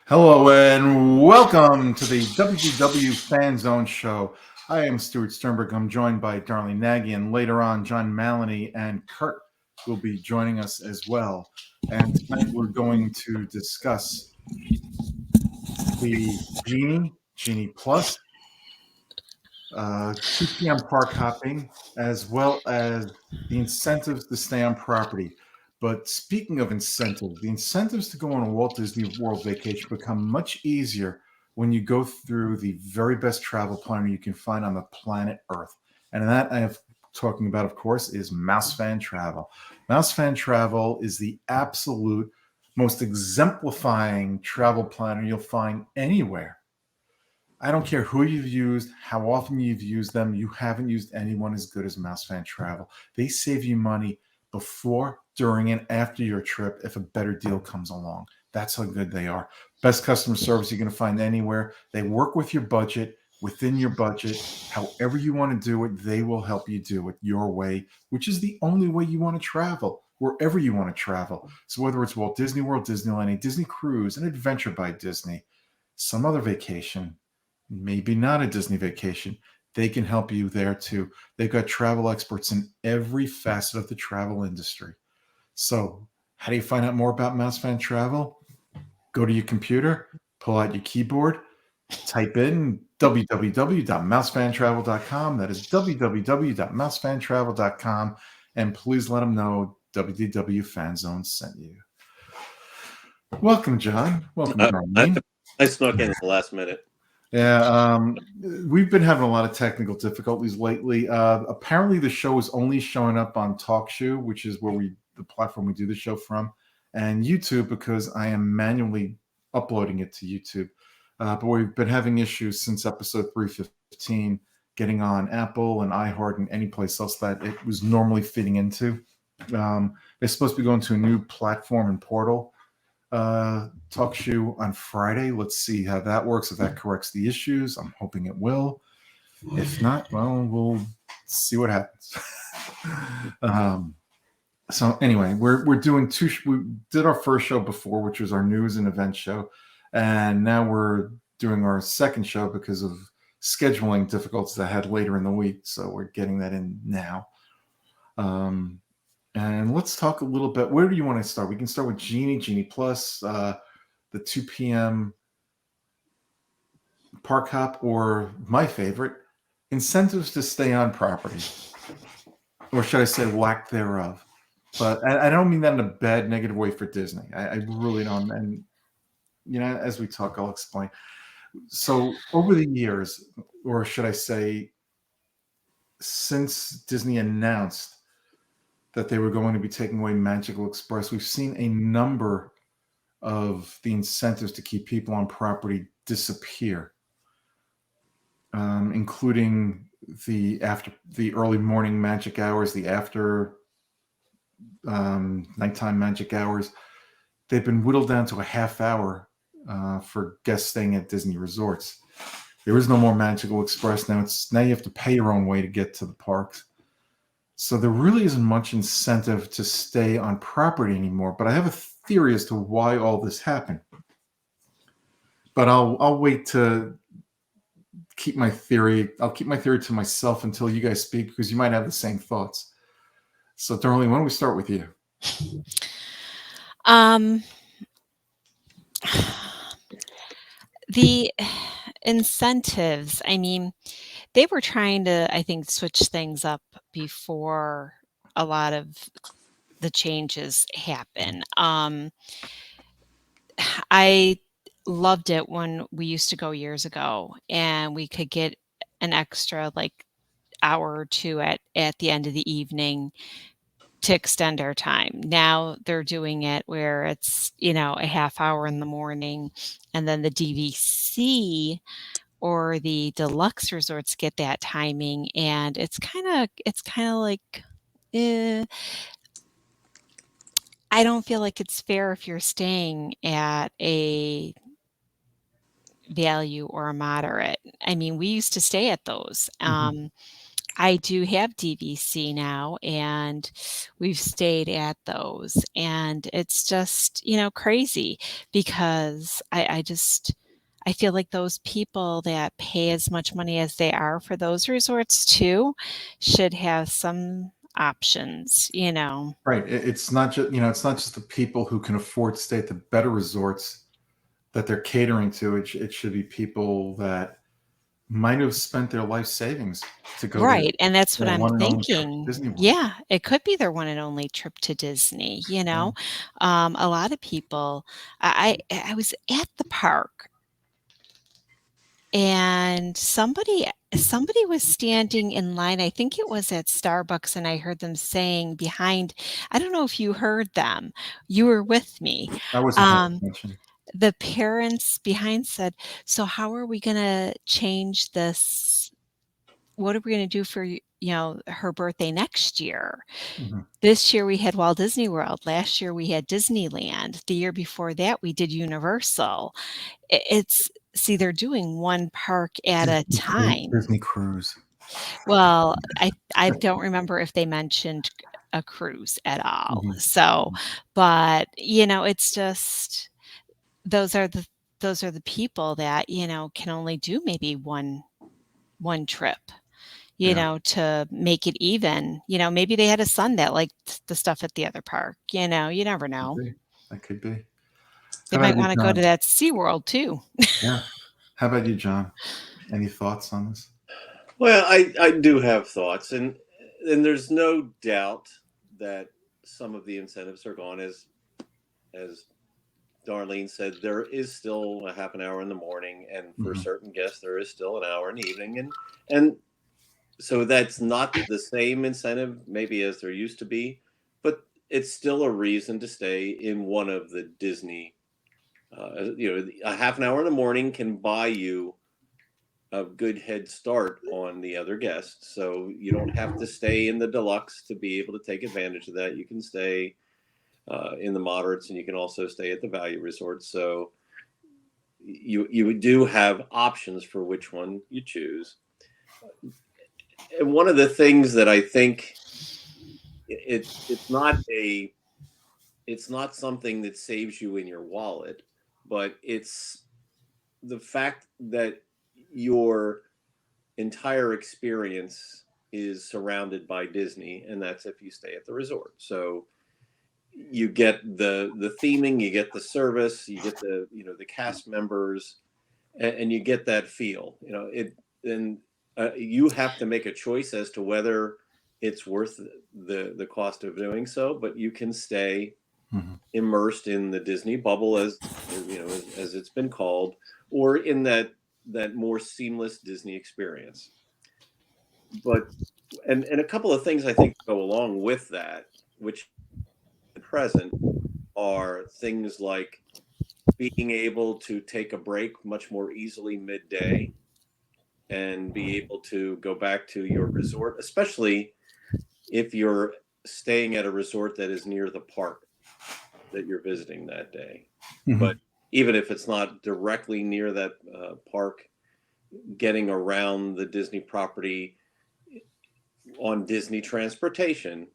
Hello and welcome to the WDW Fan Zone Show. I am Stuart Sternberg. I'm joined by Darlene Nagy, and later on, John Maloney and Kurt will be joining us as well. And tonight we're going to discuss the Genie Plus, 2 p.m. park hopping, as well as the incentives to stay on property. But speaking of incentives, the incentives to go on a Walt Disney World vacation become much easier when you go through the very best travel planner you can find on the planet Earth. And that I am talking about, of course, is Mouse Fan Travel. Mouse Fan Travel is the absolute most exemplifying travel planner you'll find anywhere. I don't care who you've used, how often you've used them. You haven't used anyone as good as Mouse Fan Travel. They save you money before, during, and after your trip if a better deal comes along. That's how good they are. Best customer service you're going to find anywhere. They work with your budget, within your budget. However you want to do it, they will help you do it your way, which is the only way you want to travel, wherever you want to travel. So whether it's Walt Disney World, Disneyland, a Disney cruise, an adventure by Disney, some other vacation, maybe not a Disney vacation, they can help you there too. They've got travel experts in every facet of the travel industry. So, how do you find out more about Mouse Fan Travel? Go to your computer, pull out your keyboard, type in www.mousefantravel.com. That is www.mousefantravel.com. And please let them know WDW Fan Zone sent you. Welcome, John. Welcome, Darlene. I snuck in at the last minute. Yeah, we've been having a lot of technical difficulties lately. Apparently, the show is only showing up on TalkShoe, which is where the platform we do the show from, and YouTube, because I am manually uploading it to YouTube. But we've been having issues since episode 315 getting on Apple and iHeart and any place else that it was normally fitting into. They're supposed to be going to a new platform and portal. TalkShoe on Friday. Let's see how that works. If that corrects the issues, I'm hoping it will. If not, well, we'll see what happens. So anyway, we're doing we did our first show before, which was our news and event show, and now we're doing our second show because of scheduling difficulties I had later in the week. So we're getting that in now. And let's talk a little bit. Where do you want to start? We can start with Genie Plus, the 2 p.m. park hop, or my favorite, incentives to stay on property. Or should I say lack thereof? But I don't mean that in a bad, negative way for Disney. I really don't. And, as we talk, I'll explain. So over the years, or should I say, since Disney announced that they were going to be taking away Magical Express, we've seen a number of the incentives to keep people on property disappear, including the early morning magic hours, the after nighttime magic hours. They've been whittled down to a half hour for guests staying at Disney resorts. There is no more Magical Express now. Now you have to pay your own way to get to the parks. So there really isn't much incentive to stay on property anymore. But I have a theory as to why all this happened. But I'll wait to keep my theory. I'll keep my theory to myself until you guys speak, because you might have the same thoughts. So Darlene, why don't we start with you? The incentives, I mean, they were trying to, I think, switch things up before a lot of the changes happen. I loved it when we used to go years ago and we could get an extra hour or two at the end of the evening to extend our time. Now they're doing it where it's, a half hour in the morning, and then the DVC or the deluxe resorts get that timing, and it's kind of like, I don't feel like it's fair if you're staying at a value or a moderate. I mean, we used to stay at those. I do have DVC now, and we've stayed at those, and it's just, crazy because I feel like those people that pay as much money as they are for those resorts too should have some options. Right. It's not just, it's not just the people who can afford to stay at the better resorts that they're catering to. It should be people that might have spent their life savings to go to Right, and that's what their I'm one and only trip to thinking. Disney World. Yeah, it could be their one and only trip to Disney. Yeah. A lot of people I was at the park, and somebody was standing in line. I think it was at Starbucks, and I heard them saying behind. I don't know if you heard them. You were with me. I wasn't paying Um, attention. the parents behind said, "So how are we gonna change this? What are we gonna do for, her birthday next year? Mhm. This year we had Walt Disney World. Last year we had Disneyland. The year before that we did Universal." It's see, they're doing one park at a time. Disney Cruise. Well, I don't remember if they mentioned a cruise at all. Mhm. So, but, it's just those are the those are the people that, can only do maybe one trip, Yeah. to make it even. Maybe they had a son that liked the stuff at the other park. You never Could know. be. That could be. They How might about you, wanna go to John? that SeaWorld too. Yeah. How about you, John? Any thoughts on this? Well, I do have thoughts, and there's no doubt that some of the incentives are gone. As Darlene said, there is still a half an hour in the morning, and for Mhm. certain guests, there is still an hour in the evening, and so that's not the same incentive maybe as there used to be, but it's still a reason to stay in one of the Disney. A half an hour in the morning can buy you a good head start on the other guests. So you don't have to stay in the deluxe to be able to take advantage of that. You can stay in the moderates, and you can also stay at the value resorts. So you do have options for which one you choose. And one of the things that I think it's not something that saves you in your wallet, but it's the fact that your entire experience is surrounded by Disney, and that's if you stay at the resort. So you get the theming, you get the service, you get the cast members, and you get that feel. And you have to make a choice as to whether it's worth the cost of doing so, but you can stay Mhm. immersed in the Disney bubble, as it's been called, or in that more seamless Disney experience. But and a couple of things I think go along with that, which at present are things like being able to take a break much more easily midday and be able to go back to your resort, especially if you're staying at a resort that is near the park that you're visiting that day. But Mhm. even if it's not directly near that park, getting around the Disney property on Disney transportation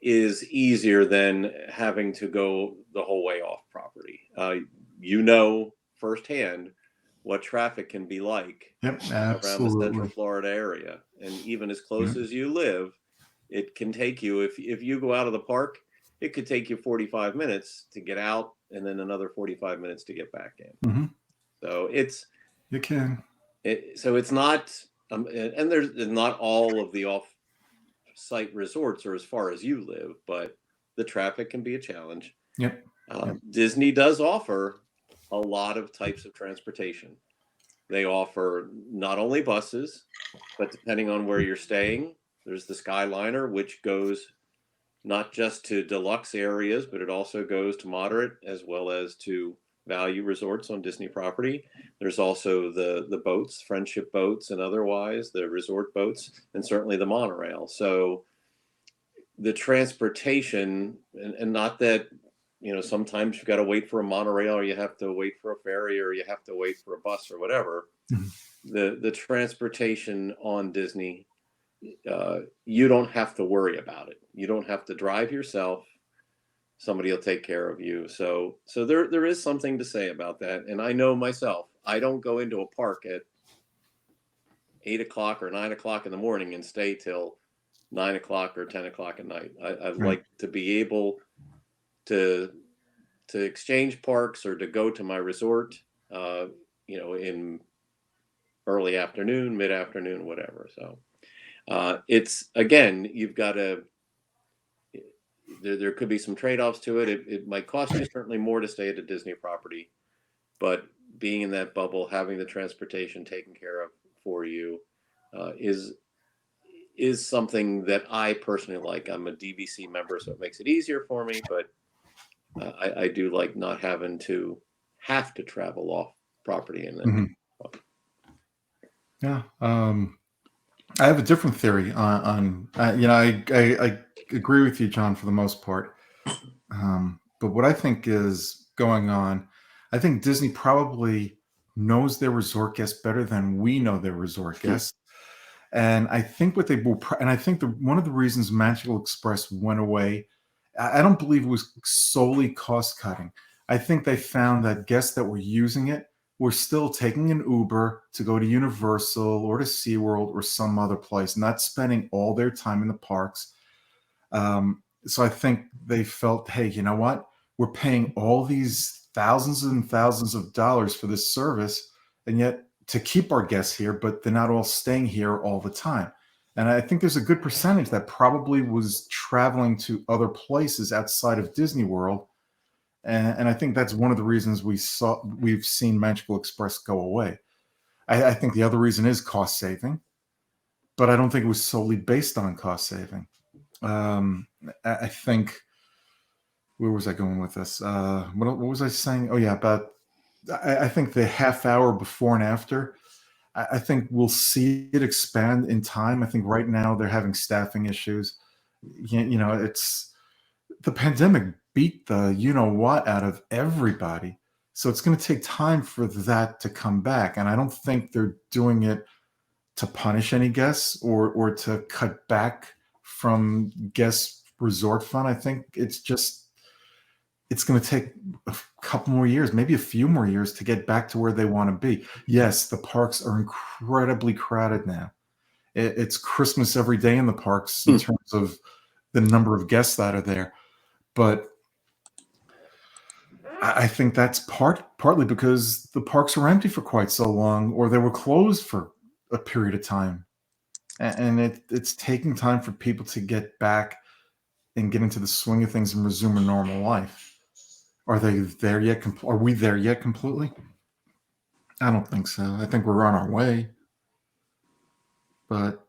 is easier than having to go the whole way off property. You know firsthand what traffic can be like Yep. around the Central Absolutely. Florida area, and even as close Yep. as you live, it can take you if you go out of the park, it could take you 45 minutes to get out, and then another 45 minutes to get back in. Mhm. So You can. it's not, and there's not all of the off-site resorts are as far as you live, but the traffic can be a challenge. Yep. Yep. Disney does offer a lot of types of transportation. They offer not only buses, but depending on where you're staying, there's the Skyliner, which goes not just to deluxe areas, but it also goes to moderate as well as to value resorts on Disney property. There's also the boats, friendship boats, and otherwise the resort boats, and certainly the monorail. So the transportation, and not that sometimes you've got to wait for a monorail, or you have to wait for a ferry, or you have to wait for a bus or whatever. Mhm. The transportation on Disney you don't have to worry about it. You don't have to drive yourself. Somebody will take care of you. So there is something to say about that. And I know myself, I don't go into a park at 8 o'clock or 9 o'clock in the morning and stay till 9 o'clock or 10 o'clock at night. I Right. like to be able to exchange parks or to go to my resort, in early afternoon, mid afternoon, whatever. So it's, again, you've got to. There could be some trade-offs to it. It might cost you certainly more to stay at a Disney property, but being in that bubble, having the transportation taken care of for you, is something that I personally like. I'm a DVC member, so it makes it easier for me. But I do like not having to travel off property and then. Mhm. Yeah. I have a different theory I agree with you, John, for the most part. But what I think is going on, I think Disney probably knows their resort guests better than we know their resort guests. And I think what they will, and I think one of the reasons Magical Express went away, I don't believe it was solely cost cutting. I think they found that guests that were using it were still taking an Uber to go to Universal or to SeaWorld or some other place, not spending all their time in the parks. So I think they felt, hey, you know what? We're paying all these thousands and thousands of dollars for this service, and yet to keep our guests here, but they're not all staying here all the time. And I think there's a good percentage that probably was traveling to other places outside of Disney World. And I think that's one of the reasons we've seen Magical Express go away. I think the other reason is cost saving, but I don't think it was solely based on cost saving. I think, where was I going with this? What was I saying? Oh yeah, about I think the half hour before and after. I think we'll see it expand in time. I think right now they're having staffing issues. It's the pandemic beat the you know what out of everybody. So it's going to take time for that to come back. And I don't think they're doing it to punish any guests or to cut back from guest resort fund. I think it's going to take a couple more years, maybe a few more years to get back to where they want to be. Yes, the parks are incredibly crowded now. It's Christmas every day in the parks in terms of the number of guests that are there. But I think that's partly because the parks were empty for quite so long, or they were closed for a period of time. And it's taking time for people to get back and get into the swing of things and resume a normal life. Are they there yet? Are we there yet completely? I don't think so. I think we're on our way. But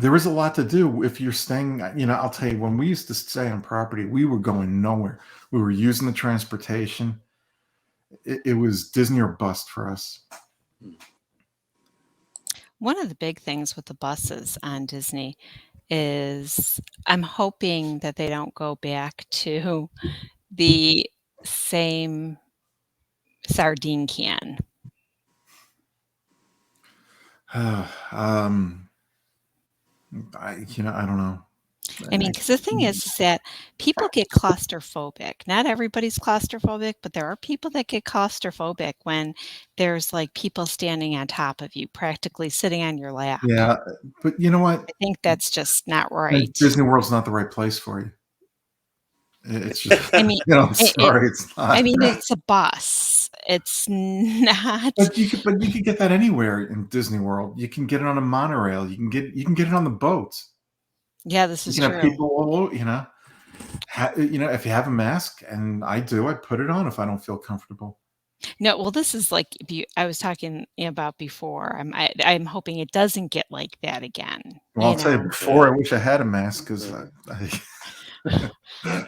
there is a lot to do if you're staying. I'll tell you, when we used to stay on property, we were going nowhere. We were using the transportation. It was Disney or bust for us. One of the big things with the buses on Disney is I'm hoping that they don't go back to the same sardine can. I don't know. I mean, because the thing is that people get claustrophobic. Not everybody's claustrophobic, but there are people that get claustrophobic when there's like people standing on top of you, practically sitting on your lap. Yeah, but you know what? I think that's just not right. Disney World's not the right place for you. It's just, I mean, I'm sorry, it's not. I mean, it's a bus. It's not. But you could get that anywhere in Disney World. You can get it on a monorail. You can get it on the boats. Yeah, this You is can have true. people all over. If you have a mask, and I do, I put it on if I don't feel comfortable. No, well, this is like I was talking about before. I'm hoping it doesn't get like that again. Well, I'll tell you, before I wish I had a mask because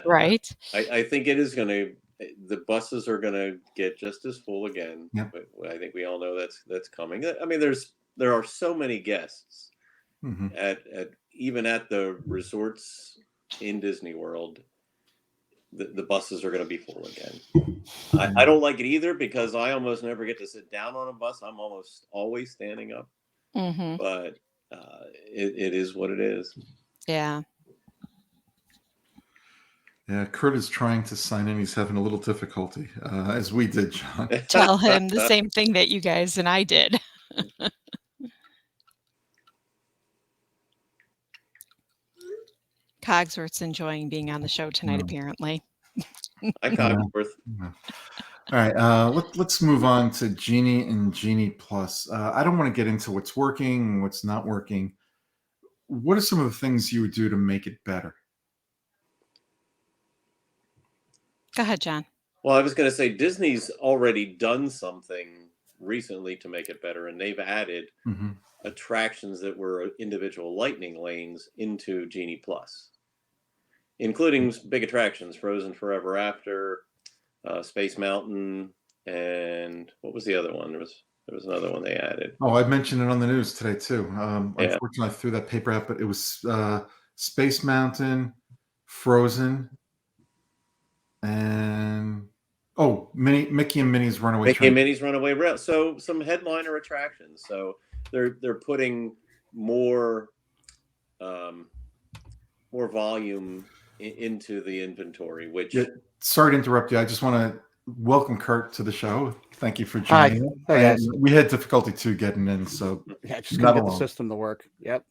Right. I think it is going to. The buses are going to get just as full again. Yep. But I think we all know that's coming. I mean, there are so many guests at even at the resorts in Disney World. The buses are going to be full again. I don't like it either because I almost never get to sit down on a bus. I'm almost always standing up. Mm-hmm. But it is what it is. Yeah. Yeah, Kurt is trying to sign in. He's having a little difficulty, as we did, John. Tell him the same thing that you guys and I did. Cogsworth's enjoying being on the show tonight, apparently. Hi, Cogsworth. Yeah. All right, let's move on to Genie and Genie Plus. I don't want to get into what's working, what's not working. What are some of the things you would do to make it better? Go ahead, John. Well, I was going to say Disney's already done something recently to make it better, and they've added attractions that were individual lightning lanes into Genie Plus, including big attractions, Frozen Forever After, Space Mountain, and what was the other one? There was another one they added. Oh, I mentioned it on the news today too. Unfortunately, I threw that paper out, but it was Space Mountain, Frozen, and Mickey and Minnie's Runaway Mickey Train. and Minnie's Runaway Rail. So some headliner attractions. So they're putting more volume into the inventory. Which sorry to interrupt you. I just want to welcome Kurt to the show. Thank you for joining. Hi guys. We had difficulty too getting in, so yeah, just couldn't get the system to work. Yep.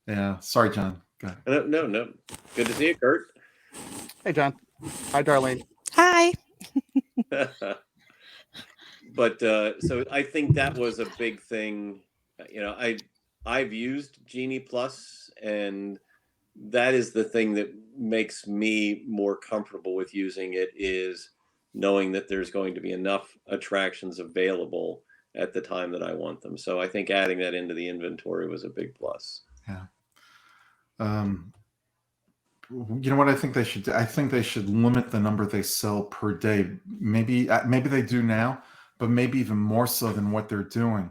Yeah. Sorry, John. Go ahead. No. Good to see you, Kurt. Hey, John. Hi, Darlene. Hi. But so I think that was a big thing. You know, I've used Genie Plus, and that is the thing that makes me more comfortable with using it, is knowing that there's going to be enough attractions available at the time that I want them. So I think adding that into the inventory was a big plus. Yeah. You know what I think they should do? I think they should limit the number they sell per day. Maybe they do now, but maybe even more so than what they're doing.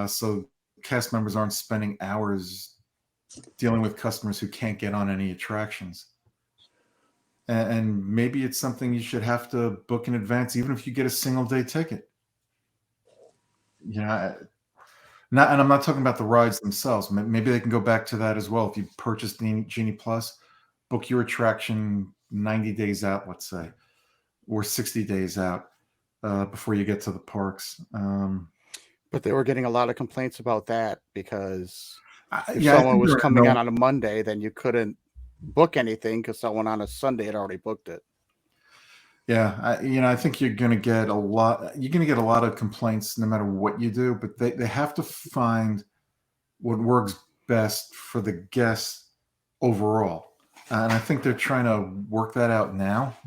So cast members aren't spending hours dealing with customers who can't get on any attractions. And maybe it's something you should have to book in advance, even if you get a single day ticket. Yeah. And I'm not talking about the rides themselves. Maybe they can go back to that as well. If you purchase the Genie Plus, book your attraction 90 days out, let's say, or 60 days out before you get to the parks. But they were getting a lot of complaints about that, because if someone was coming on a Monday, then you couldn't book anything because someone on a Sunday had already booked it. Yeah, I think you're going to get a lot. You're going to get a lot of complaints no matter what you do, but they have to find what works best for the guests overall, and I think they're trying to work that out now.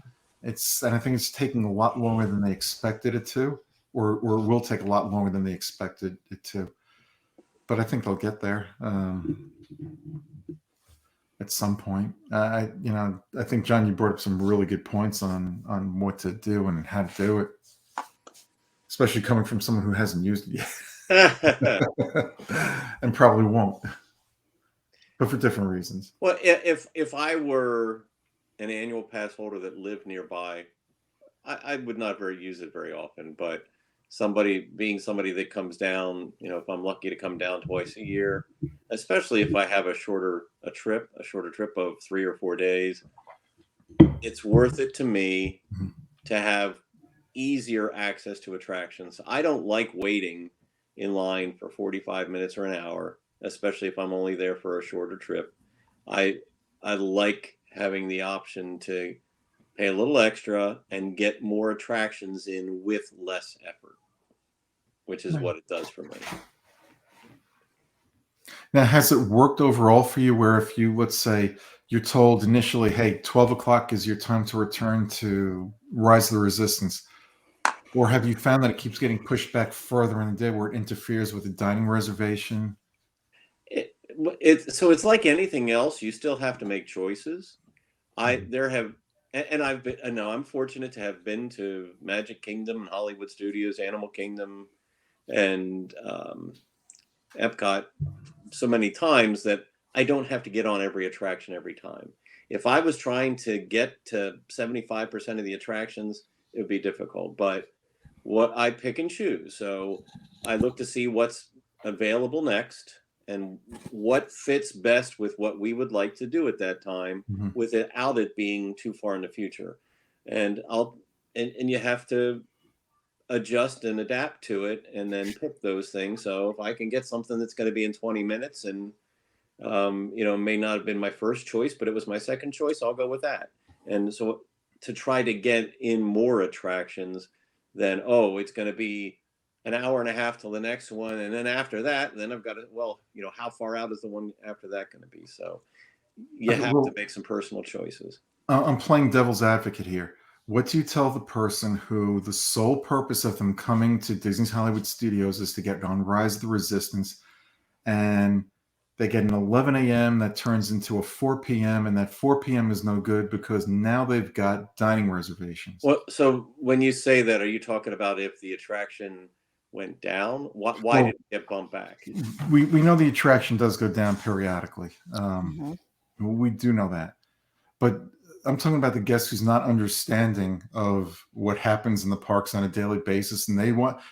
And I think it's taking a lot longer than they expected it to, or will take a lot longer than they expected it to. But I think they'll get there at some point. I think, John, you brought up some really good points on what to do and how to do it, especially coming from someone who hasn't used it yet and probably won't, but for different reasons. Well, if I were an annual pass holder that lived nearby, I would not use it very often, but somebody that comes down, if I'm lucky to come down twice a year, especially if I have a shorter trip of 3 or 4 days, it's worth it to me to have easier access to attractions. I don't like waiting in line for 45 minutes or an hour, especially if I'm only there for a shorter trip. I like having the option to pay a little extra and get more attractions in with less effort, which is what it does for me. Now, has it worked overall for you, where if you, let's say, you're told initially, hey, 12 o'clock is your time to return to Rise of the Resistance, or have you found that it keeps getting pushed back further in the day where it interferes with the dining reservation? So it's like anything else. You still have to make choices. I'm fortunate to have been to Magic Kingdom, Hollywood Studios, Animal Kingdom, and Epcot so many times that I don't have to get on every attraction every time. If I was trying to get to 75% of the attractions, it would be difficult. But what I pick and choose. So I look to see what's available next, and what fits best with what we would like to do at that time, Mhm. without it being too far in the future. And and you have to adjust and adapt to it, and then pick those things. So if I can get something that's going to be in 20 minutes, and may not have been my first choice, but it was my second choice, I'll go with that. And so to try to get in more attractions than, oh, it's going to be an hour and a half till the next one, and then after that, then I've got to, well, how far out is the one after that going to be? So you have to make some personal choices. I'm playing devil's advocate here. What do you tell the person who the sole purpose of them coming to Disney's Hollywood Studios is to get on Rise of the Resistance, and they get an 11 a.m. that turns into a 4 p.m. and that 4 p.m. is no good because now they've got dining reservations? Well, so when you say that, are you talking about if the attraction went down? Why did it get bumped back? We know the attraction does go down periodically. We do know that. But I'm talking about the guest who's not understanding of what happens in the parks on a daily basis, and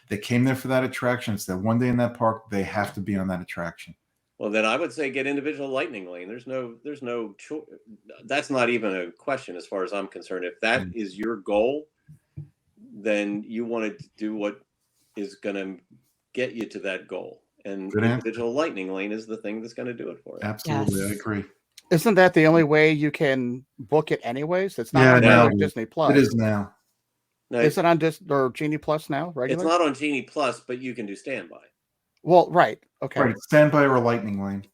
they came there for that attraction. It's that one day in that park, they have to be on that attraction. Well, then I would say get individual lightning lane. There's no choice. That's not even a question as far as I'm concerned. If that is your goal, then you want to do what is going to get you to that goal. And individual lightning lane is the thing that's going to do it for you. Absolutely, yes. I agree. Isn't that the only way you can book it anyways? It's not on Disney Plus. It is now. No, is it on or Genie Plus now? Regular? It's not on Genie Plus, but you can do standby. Well, right. Okay. Right. Standby or lightning lane.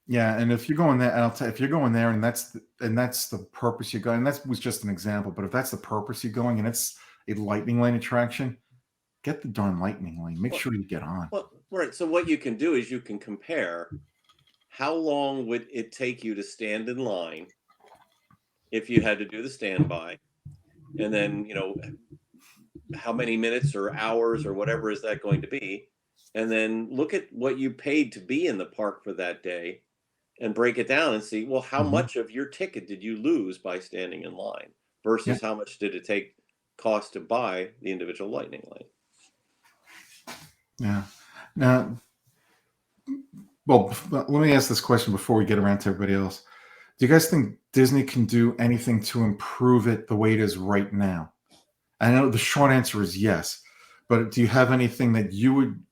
Yeah, and if you're going there, and I'll tell you, if you're going there, and that's the purpose you're going, and that was just an example, but if that's the purpose you're going, and it's a lightning lane attraction, get the darn lightning lane. Make sure you get on. Well, right. So what you can do is you can compare how long would it take you to stand in line if you had to do the standby, and then how many minutes or hours or whatever is that going to be, and then look at what you paid to be in the park for that day and break it down and see, well, how much of your ticket did you lose by standing in line versus how much did it cost to buy the individual lightning lane. Yeah. Now, well, let me ask this question before we get around to everybody else. Do you guys think Disney can do anything to improve it the way it is right now? I know the short answer is yes, but do you have anything that you would,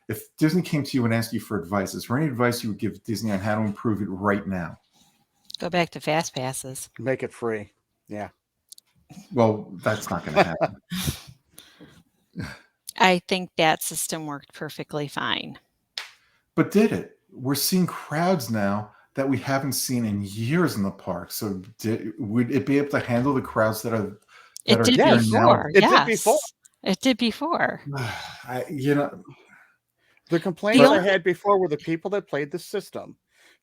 if Disney came to you and asked you for advice, is there any advice you would give Disney on how to improve it right now? Go back to fast passes. Make it free. Yeah. Well, that's not going to happen. I think that system worked perfectly fine. But did it? We're seeing crowds now that we haven't seen in years in the park. So would it be able to handle the crowds that are It did before. It did before. It did before. The complaints I had before were the people that played the system.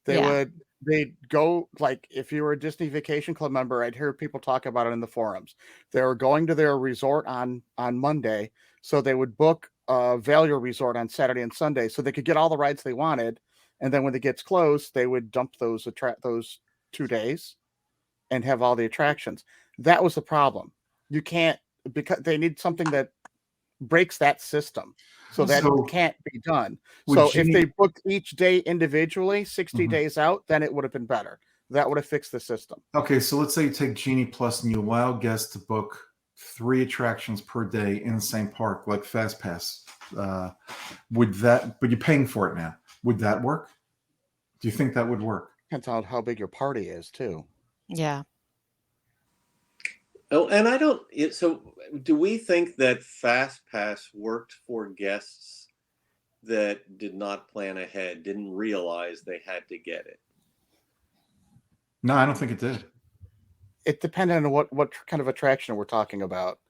They'd go, like, if you were a Disney Vacation Club member, I'd hear people talk about it in the forums. They were going to their resort on Monday, so they would book a Value Resort on Saturday and Sunday so they could get all the rides they wanted. And then when it gets closed, they would dump those 2 days and have all the attractions. That was the problem. You can't, because they need something that breaks that system. So that can't be done. So if they booked each day individually, 60 days out, then it would have been better. That would have fixed the system. Okay, so let's say you take Genie Plus and you allow guests to book 3 attractions per day in the same park, like Fast Pass. But you're paying for it now. Would that work? Do you think that would work? Depends on how big your party is, too. Yeah. Oh, and so do we think that Fast Pass worked for guests that did not plan ahead, didn't realize they had to get it? No, I don't think it did. It depended on what kind of attraction we're talking about.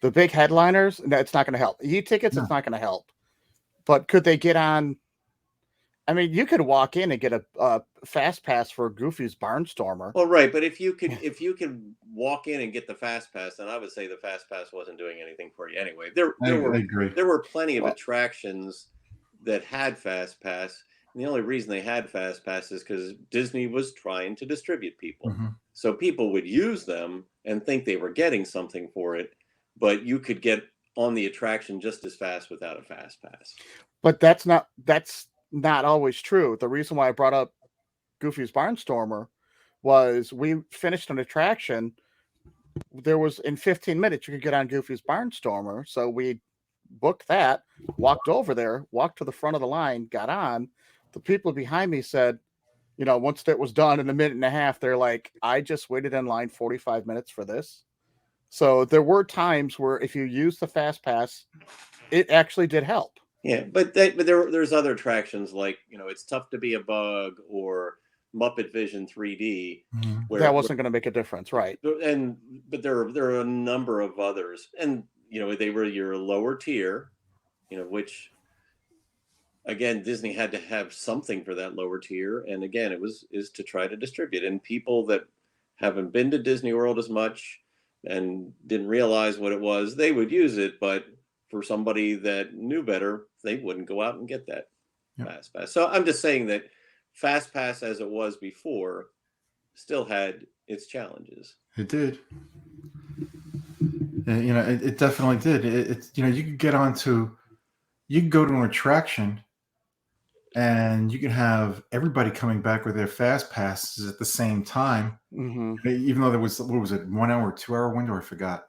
The big headliners, no, it's not going to help. E-tickets, it's not going to help. But could they get on? I mean, you could walk in and get a Fast Pass for Goofy's Barnstormer. Well, right, but if you could walk in and get the Fast Pass, then I would say the Fast Pass wasn't doing anything for you anyway. I agree. There were plenty of attractions that had Fast Pass, and the only reason they had Fast Pass is because Disney was trying to distribute people. So people would use them and think they were getting something for it, but you could get on the attraction just as fast without a Fast Pass. But that's not always true. The reason why I brought up Goofy's Barnstormer was we finished an attraction. There was in 15 minutes you could get on Goofy's Barnstormer, so we booked that, walked over there, walked to the front of the line, got on. The people behind me said, once that was done in a minute and a half, they're like, I just waited in line 45 minutes for this. So there were times where if you use the Fast Pass, it actually did help. Yeah, but there's other attractions like, It's Tough to Be a Bug or Muppet Vision 3D. Mm-hmm. That wasn't going to make a difference, right? But there are a number of others, and they were your lower tier, which again Disney had to have something for that lower tier, and again is to try to distribute. And people that haven't been to Disney World as much and didn't realize what it was, they would use it, but for somebody that knew better, they wouldn't go out and get that Fast Pass. So I'm just saying that Fast Pass, as it was before, still had its challenges. It did. It definitely did. You could you could go to an attraction and you can have everybody coming back with their Fast Passes at the same time. Mm-hmm. Even though there was, what was it, 1 hour, 2 hour window? I forgot.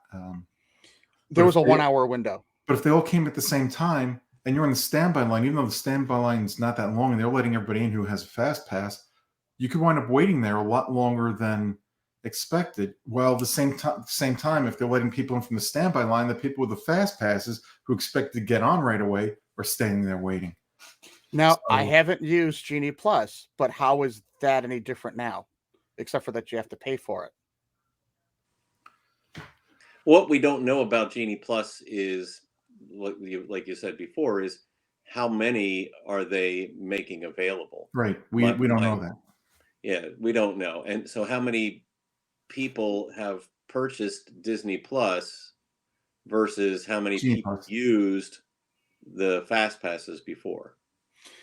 There was a 1 hour window. But if they all came at the same time and you're on the standby line, even though the standby line is not that long and they're letting everybody in who has a Fast Pass, you could wind up waiting there a lot longer than expected. Well, at the same time, if they're letting people in from the standby line, the people with the Fast Passes who expect to get on right away are staying there waiting. Now, I haven't used Genie Plus, but how is that any different now? Except for that you have to pay for it. What we don't know about Genie Plus is, like you said before, is how many are they making available? Right. We don't know that. Yeah, we don't know. And so how many people have purchased Disney Plus versus how many people used the Fast Passes before?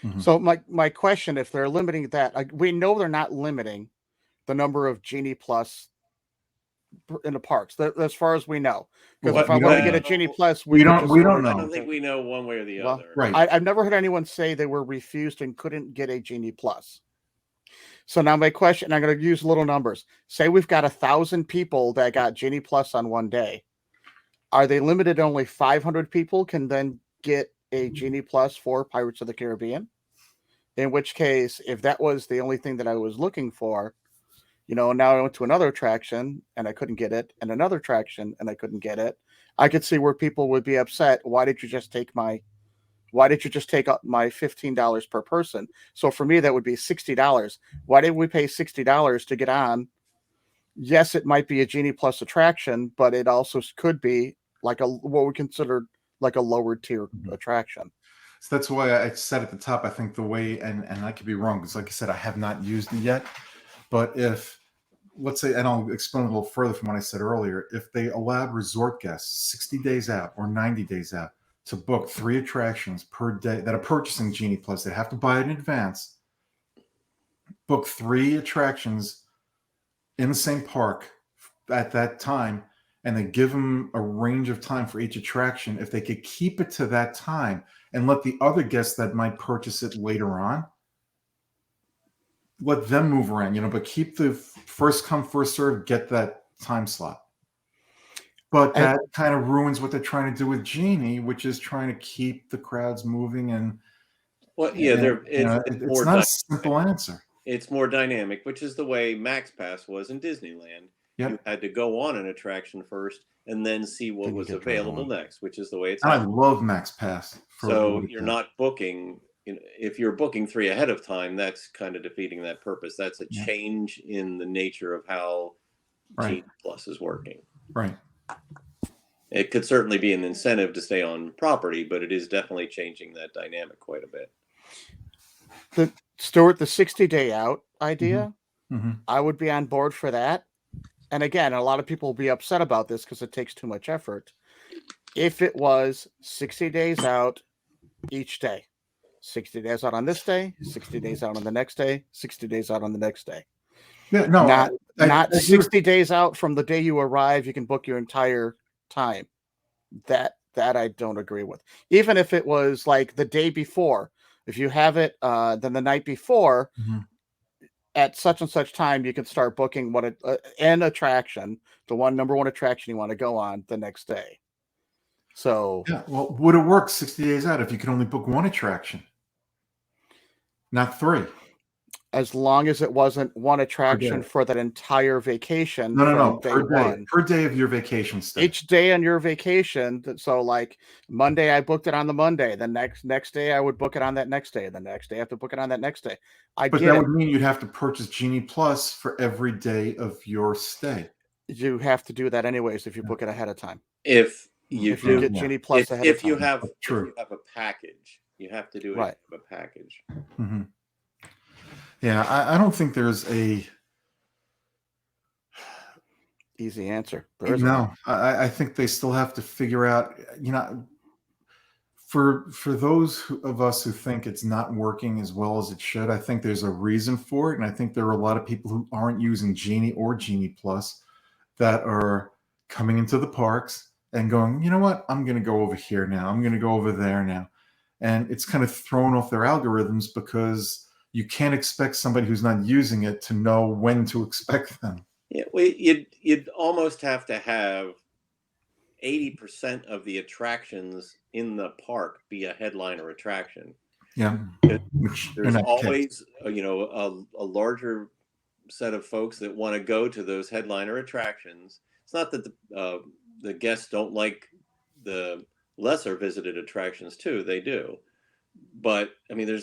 Mm-hmm. So my question, if they're limiting that, we know they're not limiting the number of Genie Plus in the parks, as far as we know. Because if I want to get a Genie Plus, we don't know. I don't think we know one way or the other. Right. I've never heard anyone say they were refused and couldn't get a Genie Plus. So now my question, I'm going to use little numbers. Say we've got 1,000 people that got Genie Plus on one day. Are they limited? Only 500 people can then get a Genie Plus for Pirates of the Caribbean? In which case, if that was the only thing that I was looking for, now I went to another attraction and I couldn't get it, and another attraction and I couldn't get it. I could see where people would be upset. Why did you just take up my $15 per person? So for me, that would be $60. Why did we pay $60 to get on? Yes, it might be a Genie Plus attraction, but it also could be like what we consider like a lower tier attraction. So that's why I said at the top, I think the way, and I could be wrong, because like I said, I have not used it yet. But if, let's say, and I'll explain a little further from what I said earlier, if they allowed resort guests 60 days out or 90 days out to book 3 attractions per day that are purchasing Genie Plus, they have to buy it in advance, book 3 attractions in the same park at that time, and they give them a range of time for each attraction. If they could keep it to that time and let the other guests that might purchase it later on, let them move around, but keep the first come, first serve, get that time slot. But that kind of ruins what they're trying to do with Genie, which is trying to keep the crowds moving. And it's not a simple answer. It's more dynamic, which is the way Max Pass was in Disneyland. Yep. You had to go on an attraction first and then see what was available next, which is the way it's. I love Max Pass. So you're not booking. If you're booking 3 ahead of time, that's kind of defeating that purpose. That's a change in the nature of how Genie Plus is working. Right. It could certainly be an incentive to stay on property, but it is definitely changing that dynamic quite a bit. The 60-day out idea, I would be on board for that. And again, a lot of people will be upset about this because it takes too much effort. If it was 60 days out each day, 60 days out on this day, 60 days out on the next day, 60 days out on the next day. Yeah, no, not 60 days out from the day you arrive, you can book your entire time. That That I don't agree with. Even if it was like the day before, if you have it, then the night before at such and such time, you can start booking what an attraction, the number one attraction you want to go on the next day. So yeah, well, would it work 60 days out if you could only book one attraction, not 3? as long as it wasn't one Per attraction day. for that entire vacation No, from day per day, one. per day of your vacation stay. Each day on your vacation. So like Monday, I booked it on the Monday. The next day, I would book it on that next day. The next day, I have to book it on that next day. But that would mean you'd have to purchase Genie Plus for every day of your stay. You have to do that anyways if you book it ahead of time. If you get Genie Plus ahead of time. If you have a package, you have to do it right. with a package. Mm-hmm. Yeah, I don't think there's a easy answer. No, I think they still have to figure out, for those of us who think it's not working as well as it should, I think there's a reason for it. And I think there are a lot of people who aren't using Genie or Genie Plus that are coming into the parks and going, you know what, I'm going to go over here now. I'm going to go over there now. And it's kind of thrown off their algorithms because you can't expect somebody who's not using it to know when to expect them. Yeah, well, you'd almost have to have 80% of the attractions in the park be a headliner attraction. Yeah, there's always a larger set of folks that want to go to those headliner attractions. It's not that the guests don't like the lesser visited attractions too; they do. But I mean,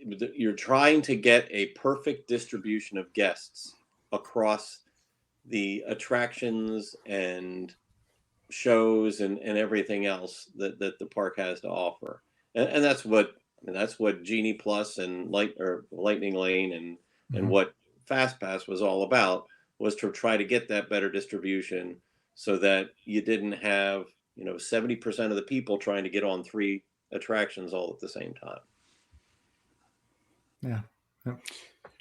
you're trying to get a perfect distribution of guests across the attractions and shows and everything else that the park has to offer, and that's what Genie Plus and Lightning Lane and what Fast Pass was all about, was to try to get that better distribution so that you didn't have 70% of the people trying to get on 3 attractions all at the same time. Yeah.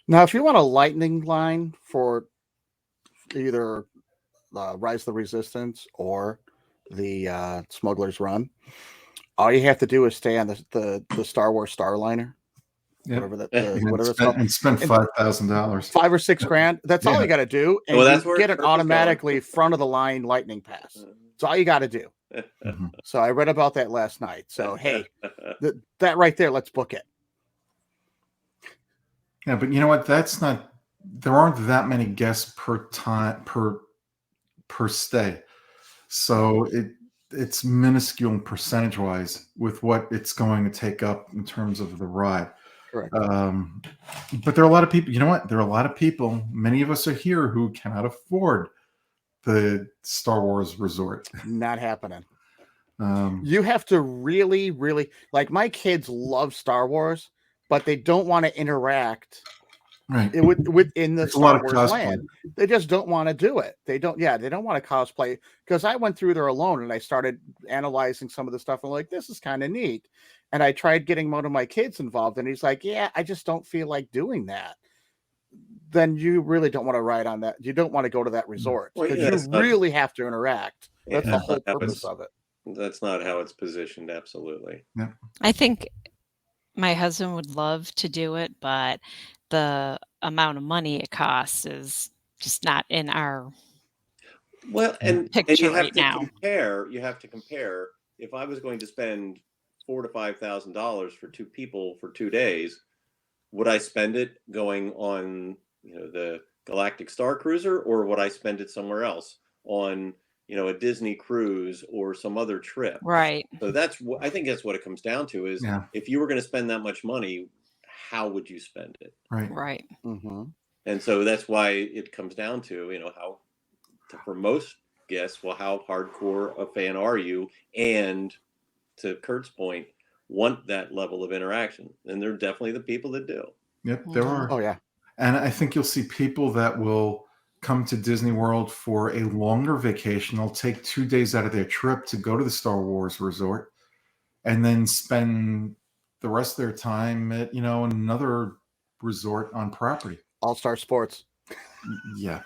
Now, if you want a lightning line for either Rise of the Resistance or the Smuggler's Run, all you have to do is stay on the Star Wars Starliner. Yep. Whatever it's called, and spend $5,000, $5,000 or $6,000. That's all you got to do, and you get it automatically front of the line lightning pass. That's all you got to do. So I read about that last night. So hey, that right there, let's book it. Yeah, but you know what? There aren't that many guests per time per stay, so it's minuscule percentage wise with what it's going to take up in terms of the ride. Correct. But there are a lot of people. You know what? There are a lot of people. Many of us are here who cannot afford the Star Wars resort. Not happening. You have to really, really like. My kids love Star Wars, but they don't want to interact within the Star Wars land. They just don't want to do it. They don't want to cosplay, because I went through there alone and I started analyzing some of the stuff. I'm like, this is kind of neat. And I tried getting one of my kids involved, and he's like, yeah, I just don't feel like doing that. Then you really don't want to ride on that. You don't want to go to that resort, because you really have to interact. That's the whole purpose of it. That's not how it's positioned. Absolutely. Yeah. I think my husband would love to do it, but the amount of money it costs is just not in our picture right now. You have to compare. If I was going to spend $4,000 to $5,000 for 2 people for 2 days, would I spend it going on the Galactic Star Cruiser, or would I spend it somewhere else on a Disney cruise or some other trip? Right. So I think that's what it comes down to is, if you were going to spend that much money, how would you spend it? Right. Mm-hmm. And so that's why it comes down to, for most guests, well, how hardcore a fan are you? And to Kurt's point, want that level of interaction. And they're definitely the people that do. Yep, there are. Oh, yeah. And I think you'll see people that will come to Disney World for a longer vacation. They'll take 2 days out of their trip to go to the Star Wars resort, and then spend the rest of their time at another resort on property. All-Star Sports. Yeah.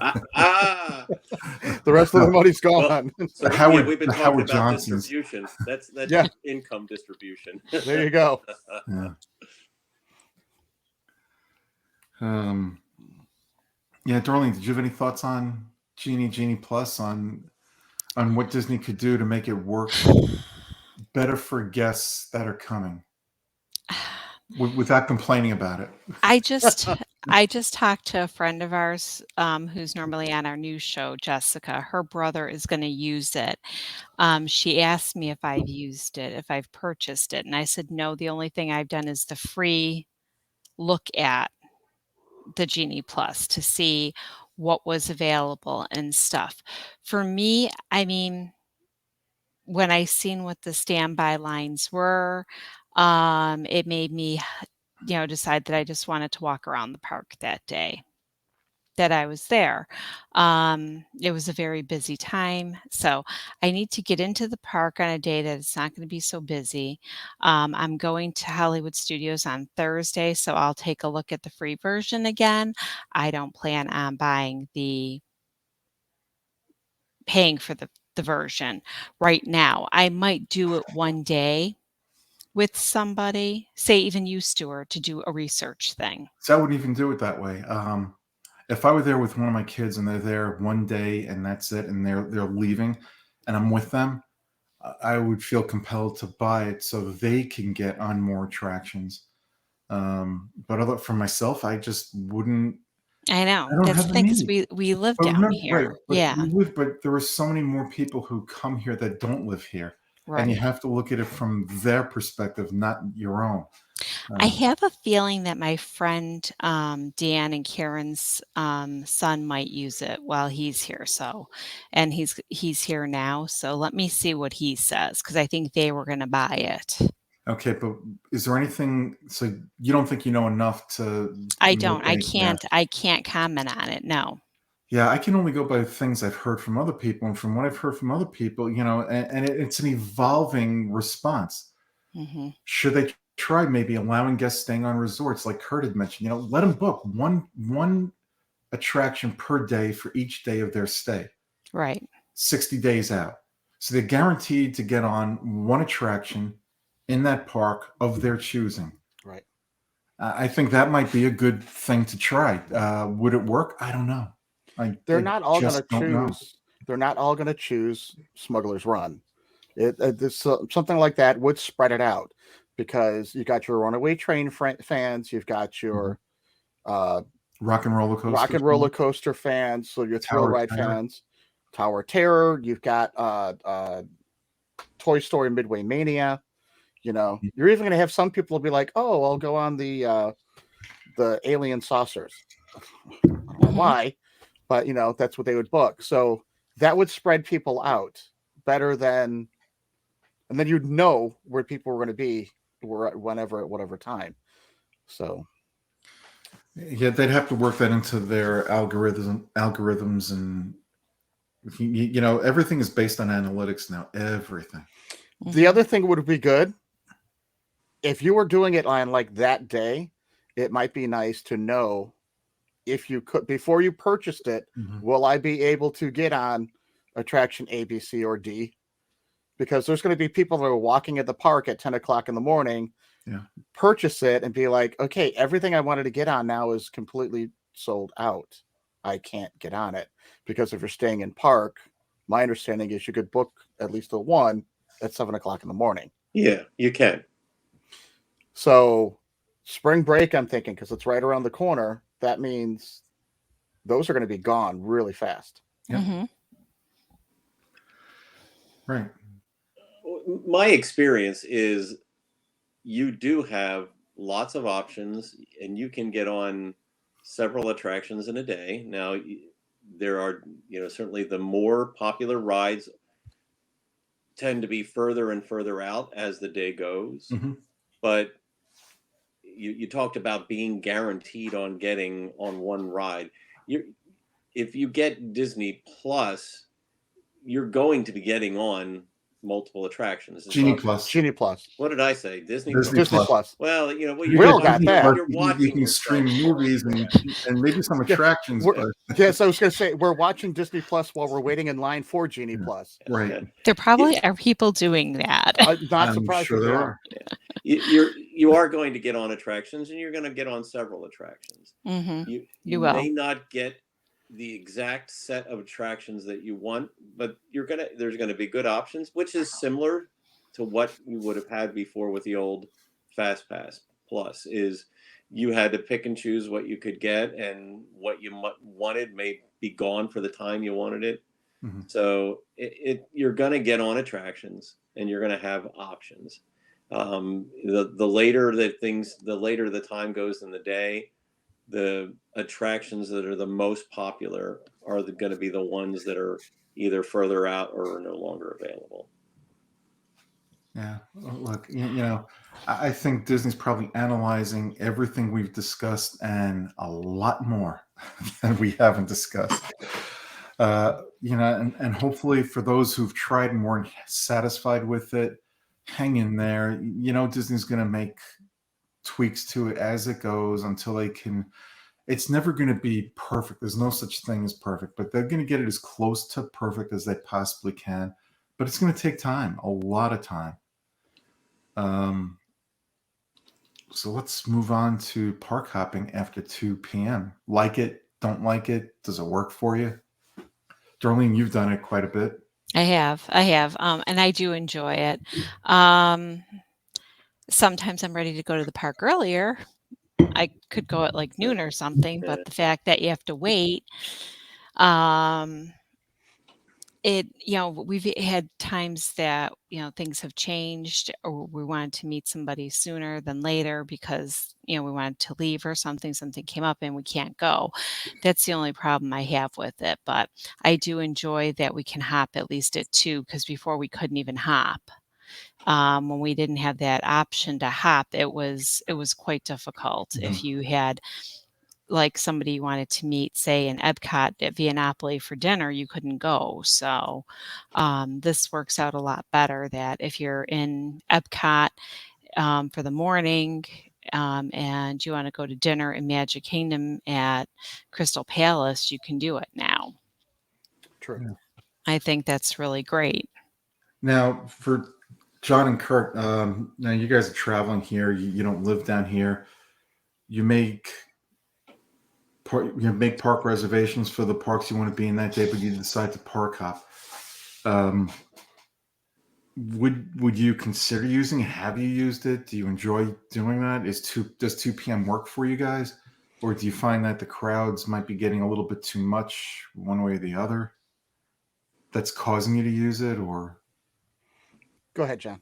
The rest of the money's Well, gone. so Howard, we've been the talking Howard about Johnsons. distribution. That's Yeah. income distribution. There you go. Yeah. Yeah, Darlene, did you have any thoughts on Genie Plus on what Disney could do to make it work better for guests that are coming without complaining about it? I just talked to a friend of ours who's normally on our news show, Jessica. Her brother is going to use it. She asked me if I've used it, if I've purchased it, and I said no. The only thing I've done is the free look at the Genie Plus to see what was available and stuff. For me, I mean, when I seen what the standby lines were, it made me, decide that I just wanted to walk around the park that day that I was there. It was a very busy time, so I need to get into the park on a day that it's not going to be so busy. I'm going to Hollywood Studios on Thursday, so I'll take a look at the free version again. I don't plan on paying for the version right now. I might do it one day with somebody, say even you, Stuart, to do a research thing. So I wouldn't even do it that way. If I were there with one of my kids and they're there one day and that's it, and they're leaving, and I'm with them, I would feel compelled to buy it so they can get on more attractions. But for myself, I just wouldn't. I know. I don't That's have the the thing, 'cause need. we live But down remember, right? here. But Yeah, but there are so many more people who come here that don't live here, and you right. have to look at it from their perspective, not your own. I Um, have a feeling that my friend, Dan and Karen's, son might use it while he's here, and he's here now, so let me see what he says because I think they were gonna buy it. okay, but is there anything? So you don't think you know enough to I make don't. any? Yeah. I can't comment on it, no. Yeah, I can only go by things I've heard from other people, and from what I've heard from other people, and it's an evolving response. Mhm. Should they try maybe allowing guests staying on resorts, like Kurt had mentioned? Let them book one attraction per day for each day of their stay, Right. 60 days out, so they're guaranteed to get on one attraction in that park of their choosing. Right. I think that might be a good thing to try. Would it work? I don't know. They're I not all going to just don't know. choose. They're not all going to choose Smuggler's Run. Something like that would spread it out because you got your Runaway Train fans, you've got your Rock and Roller Coaster. Rock and Roller Coaster fans, so your Thrill Tower Ride Terror. fans, Tower Terror. You've got Toy Story Midway Mania. You're even going to have some people will be like, "Oh, I'll go on the alien saucers." I don't know why, but that's what they would book. So that would spread people out better than, and then you'd know where people were going to be whenever at whatever time. So yeah, they'd have to work that into their algorithms, and everything is based on analytics now. Everything. The other thing would be good if you were doing it on like that day. It might be nice to know if you could, before you purchased it, will I be able to get on attraction A, B, C, or D? Because there's going to be people that are walking at the park at 10 o'clock in the morning, purchase it and be like, okay, everything I wanted to get on now is completely sold out. I can't get on it. Because if you're staying in park, my understanding is you could book at least the one at 7 o'clock in the morning. Yeah, you can. So spring break, I'm thinking, because it's right around the corner, that means those are going to be gone really fast. Mm-hmm. Right. My experience is you do have lots of options and you can get on several attractions in a day. Now, there are, certainly the more popular rides tend to be further and further out as the day goes. But you talked about being guaranteed on getting on one ride. If you get Disney Plus, you're going to be getting on multiple attractions. It's Genie on- Plus. Genie Plus. What did I say? Disney Disney Plus. Disney Plus. Well, you know, well, You We get all got Disney that. Plus, You're you watching can stream yourself. movies and maybe some Yeah, attractions, we're- but Yes, I was going to say we're watching Disney Plus while we're waiting in line for Genie Yeah. Plus. right. There probably are people doing that. Not I'm surprised. sure there Yeah. are. You are going to get on attractions, and you're going to get on several attractions. Hmm. You You will. may not get the exact set of attractions that you want, but there's gonna be good options, which is similar to what you would have had before with the old Fast Pass Plus. Is you had to pick and choose what you could get, and what you wanted may be gone for the time you wanted it. Mhm. So you're gonna get on attractions, and you're gonna have options. The later the time goes in the day, the attractions that are the most popular are going to be the ones that are either further out or are no longer available. Yeah, look, you know, I think Disney's probably analyzing everything we've discussed and a lot more than we haven't discussed. You know, and hopefully for those who've tried and weren't satisfied with it, hang in there. You know, Disney's going to make tweaks to it as it goes until they can. It's never going to be perfect. There's no such thing as perfect, but they're going to get it as close to perfect as they possibly can. But it's going to take time, a lot of time. So let's move on to park hopping after 2 p.m. Like it, don't like it, does it work for you? Darlene, you've done it quite a bit. I have, and I do enjoy it. Sometimes I'm ready to go to the park earlier. I could go at like noon or something, but the fact that you have to wait, we've had times that, things have changed, or we wanted to meet somebody sooner than later because, we wanted to leave or something came up and we can't go. That's the only problem I have with it. But I do enjoy that we can hop at least at 2, because before we couldn't even hop. When we didn't have that option to hop, it was quite difficult. Mhm. If you had like somebody you wanted to meet, say in Epcot at Viennapoli for dinner, you couldn't go. So this works out a lot better, that if you're in Epcot for the morning and you want to go to dinner in Magic Kingdom at Crystal Palace, you can do it now. True. Yeah. I think that's really great. Now, for John and Kurt, now you guys are traveling here. You don't live down here. You make park reservations for the parks you want to be in that day, but you decide to park hop. Would you consider using it? Have you used it? Do you enjoy doing that? Does 2 p.m. work for you guys? Or do you find that the crowds might be getting a little bit too much one way or the other? That's causing you to use it, or? Go ahead, John.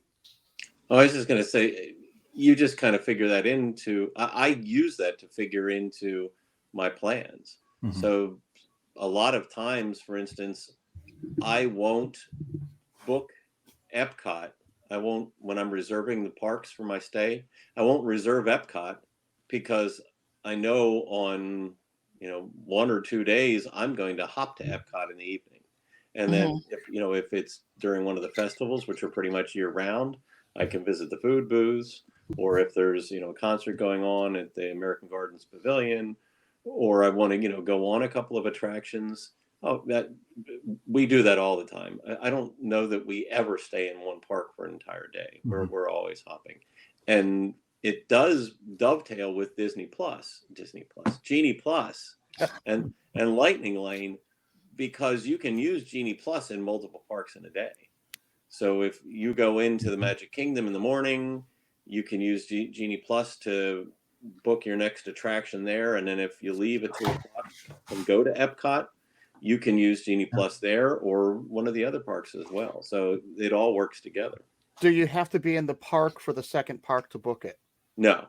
Oh, I was just going to say, you just kind of figure that into, I use that to figure into my plans. Mhm. So a lot of times, for instance, I won't book Epcot. When I'm reserving the parks for my stay, I won't reserve Epcot because I know on, 1 or 2 days, I'm going to hop to Epcot in the evening. And then if it's during one of the festivals, which are pretty much year round, I can visit the food booths, or if there's, a concert going on at the American Gardens Pavilion, or I want to, go on a couple of attractions. Oh, that we do that all the time. I don't know that we ever stay in one park for an entire day. Mhm. We're always hopping, and it does dovetail with Genie Plus, and Lightning Lane, because you can use Genie Plus in multiple parks in a day. So if you go into the Magic Kingdom in the morning, you can use Genie Plus to book your next attraction there, and then if you leave at 2:00 and go to Epcot, you can use Genie Plus there or one of the other parks as well. So it all works together. Do you have to be in the park for the second park to book it? No.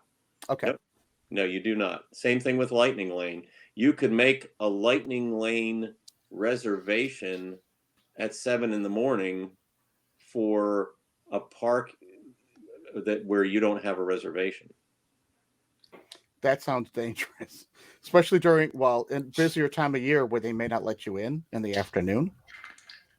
Okay. Nope. No, you do not. Same thing with Lightning Lane. You could make a Lightning Lane reservation at 7 a.m. for a park where you don't have a reservation. That sounds dangerous, especially during in busier time of year where they may not let you in the afternoon.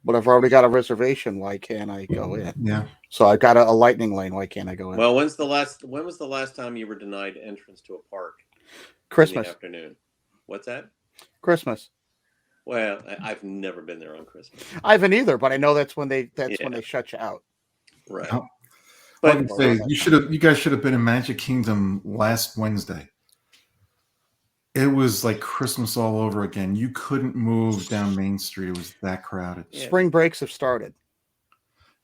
But I've already got a reservation. Why can't I go in? Yeah. So I've got a lightning lane. Why can't I go in? Well, when was the last time you were denied entrance to a park in Christmas. the afternoon? What's that? Christmas. Well, I've never been there on Christmas. I haven't either, but I know that's when they Yeah. shut you out. Right. Oh. But Like I say, you guys should have been in Magic Kingdom last Wednesday. It was like Christmas all over again. You couldn't move down Main Street. It was that crowded. Yeah. Spring breaks have started.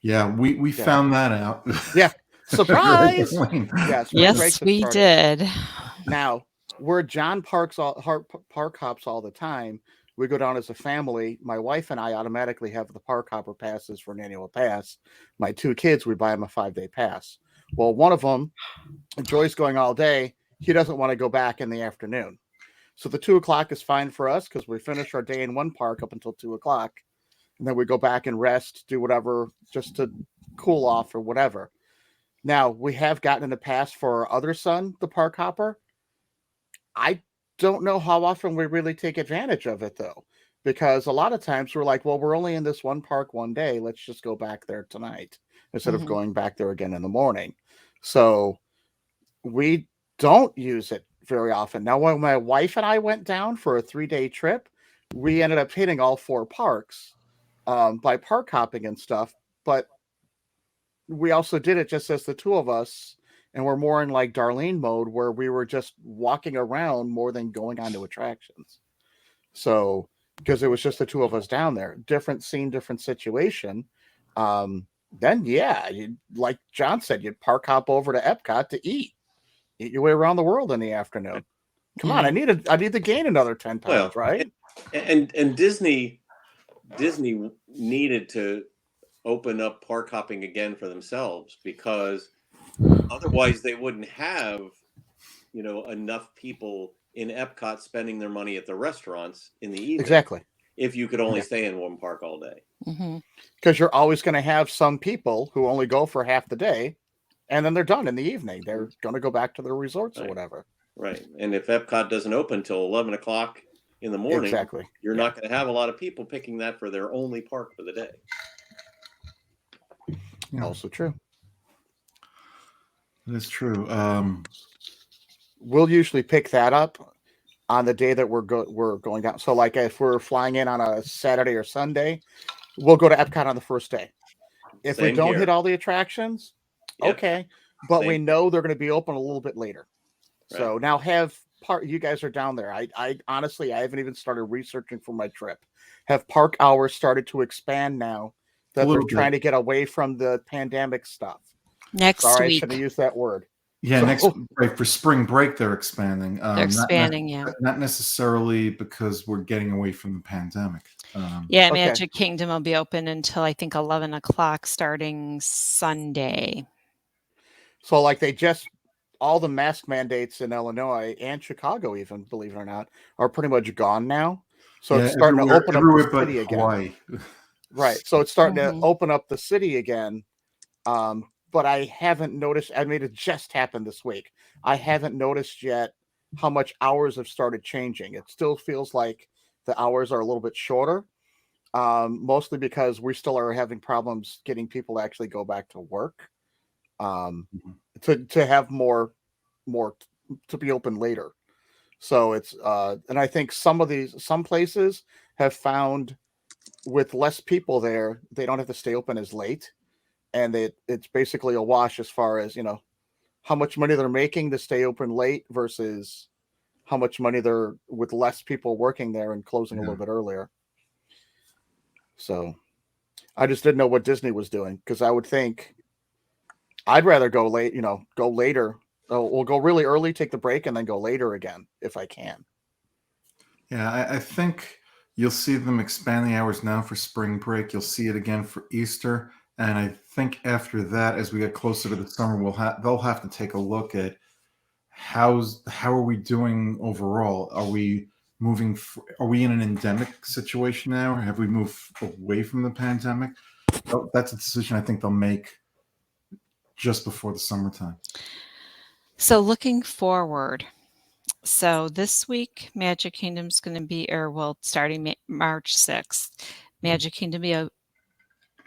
Yeah, we found that out. Yeah. Surprise! Yes, spring breaks have we started. did. Now, we're John park hops all the time. We go down as a family. My wife and I automatically have the park hopper passes for an annual pass. My 2 kids, we buy them a 5-day pass. Well, one of them, Joy's going all day. He doesn't want to go back in the afternoon. So the 2 o'clock is fine for us because we finish our day in one park up until 2 o'clock. And then we go back and rest, do whatever, just to cool off or whatever. Now, we have gotten in the past for our other son, the park hopper. I don't know how often we really take advantage of it, though, because a lot of times we're like, well, we're only in this one park one day. Let's just go back there tonight instead of going back there again in the morning. So we don't use it very often. Now, when my wife and I went down for a 3-day trip, we ended up hitting all 4 parks by park hopping and stuff. But we also did it just as the 2 of us. And we're more in like Darlene mode where we were just walking around more than going onto attractions. So, because it was just the 2 of us down there, different scene, different situation. Then, yeah, like John said, you'd park hop over to Epcot to eat your way around the world in the afternoon. Come on, I need to gain another 10 pounds, right? And Disney needed to open up park hopping again for themselves, because otherwise they wouldn't have, enough people in Epcot spending their money at the restaurants in the evening. Exactly. If you could only stay in one park all day. Because you're always going to have some people who only go for half the day, and then they're done in the evening. They're going to go back to their resorts or whatever. Right. And if Epcot doesn't open till 11 o'clock in the morning, you're not going to have a lot of people picking that for their only park for the day. Yeah. Also true. That's true. We'll usually pick that up on the day that we're going down. So, like, if we're flying in on a Saturday or Sunday, we'll go to Epcot on the first day. If we don't hit all the attractions, okay, but we know they're going to be open a little bit later. Right. So now you guys are down there. I honestly, I haven't even started researching for my trip. Have park hours started to expand now that they're trying to get away from the pandemic stuff? Next week. I shouldn't have used that word. Yeah, next break for spring break, they're expanding. They're expanding, not necessarily because we're getting away from the pandemic. Magic Kingdom will be open until I think 11 o'clock starting Sunday. So, like, all the mask mandates in Illinois and Chicago, even, believe it or not, are pretty much gone now. So it's starting to open up the city again. Right. So it's starting to open up the city again. But I haven't noticed. I mean, it just happened this week. I haven't noticed yet how much hours have started changing. It still feels like the hours are a little bit shorter, mostly because we still are having problems getting people to actually go back to work, to have more to be open later. So it's and I think some places have found with less people there, they don't have to stay open as late. And it's basically a wash as far as, how much money they're making to stay open late versus how much money they're with less people working there and closing a little bit earlier. So I just didn't know what Disney was doing, because I would think I'd rather go late, go later. We'll go really early, take the break, and then go later again if I can. Yeah, I think you'll see them expand the hours now for spring break. You'll see it again for Easter. And I think after that, as we get closer to the summer, they'll have to take a look at how are we doing overall? Are we in an endemic situation now, or have we moved away from the pandemic? That's a decision I think they'll make just before the summertime. So looking forward, so this week Magic Kingdom's going to be, starting March 6th, Magic Kingdom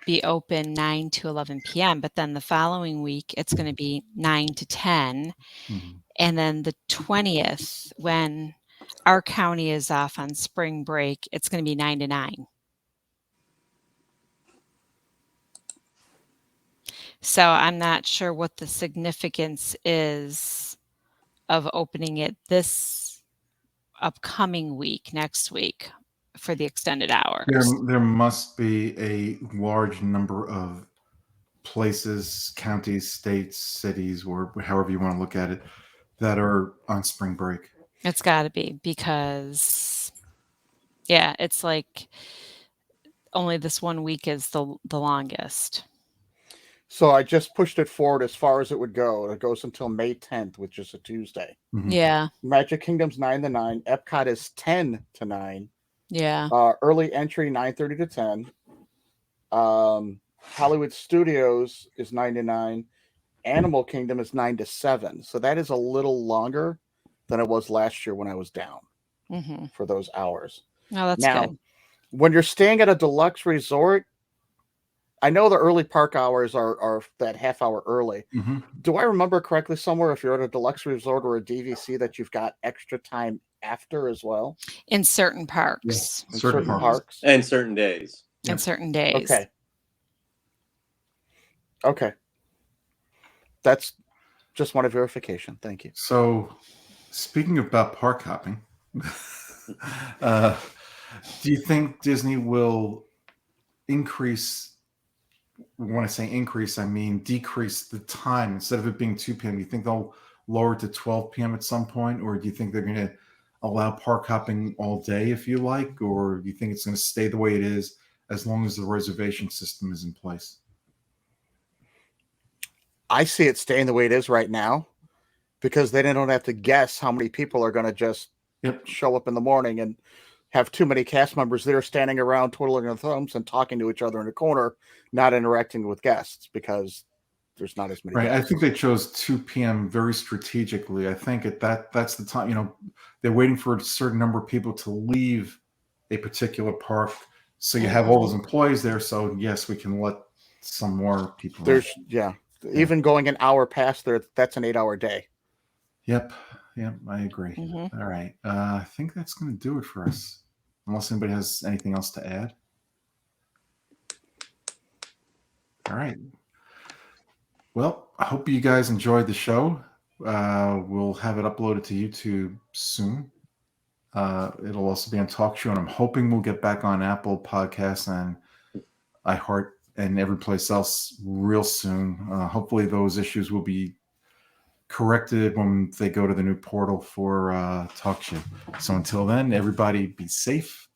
be open 9 to 11 p.m., but then the following week it's going to be 9 to 10. Mhm. And then the 20th, when our county is off on spring break, it's going to be 9 to 9. So I'm not sure what the significance is of opening it this upcoming week, next week, for the extended hours. There must be a large number of places, counties, states, cities, or however you want to look at it, that are on spring break. It's got to be, because, yeah, it's like only this one week is the longest. So I just pushed it forward as far as it would go. It goes until May 10th, which is a Tuesday. Mhm. Yeah. Magic Kingdom's 9 to 9. Epcot is 10 to 9. Yeah. Early entry 9:30 to 10. Hollywood Studios is 9 to 9. Animal Kingdom is 9 to 7. So that is a little longer than it was last year when I was down for those hours. Oh, that's now, good. When you're staying at a deluxe resort, I know the early park hours are that half hour early. Mhm. Do I remember correctly somewhere, if you're at a deluxe resort or a DVC, that you've got extra time after as well? In certain parks. Yes, In certain parks? And certain days. In Yep. certain days. Okay. That's just one of verification. Thank you. So, speaking about park hopping, do you think Disney will increase? When I say increase, I mean decrease the time. Instead of it being 2 p.m., do you think they'll lower it to 12 p.m. at some point? Or do you think they're going to allow park hopping all day if you like? Or do you think it's going to stay the way it is as long as the reservation system is in place? I see it staying the way it is right now, because then they don't have to guess how many people are going to just show up in the morning and have too many cast members there standing around twiddling their thumbs and talking to each other in a corner, not interacting with guests because there's not as many Right. guests. I think they chose 2 p.m. very strategically. I think that's the time, they're waiting for a certain number of people to leave a particular park. So you have all those employees there. So yes, we can let some more people in. Even going an hour past there, that's an 8-hour day. Yep, I agree. All right. I think that's going to do it for us. Unless anybody has anything else to add. All right. Well, I hope you guys enjoyed the show. We'll have it uploaded to YouTube soon. It'll also be on TalkShoe, and I'm hoping we'll get back on Apple Podcasts and iHeart and every place else real soon. Hopefully those issues will be corrected when they go to the new portal for TalkShoe. So until then, everybody be safe.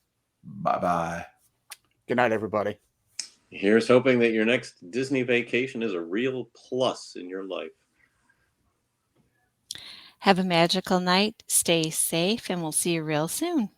Bye-bye. Good night, everybody. Here's hoping that your next Disney vacation is a real plus in your life. Have a magical night. Stay safe, and we'll see you real soon.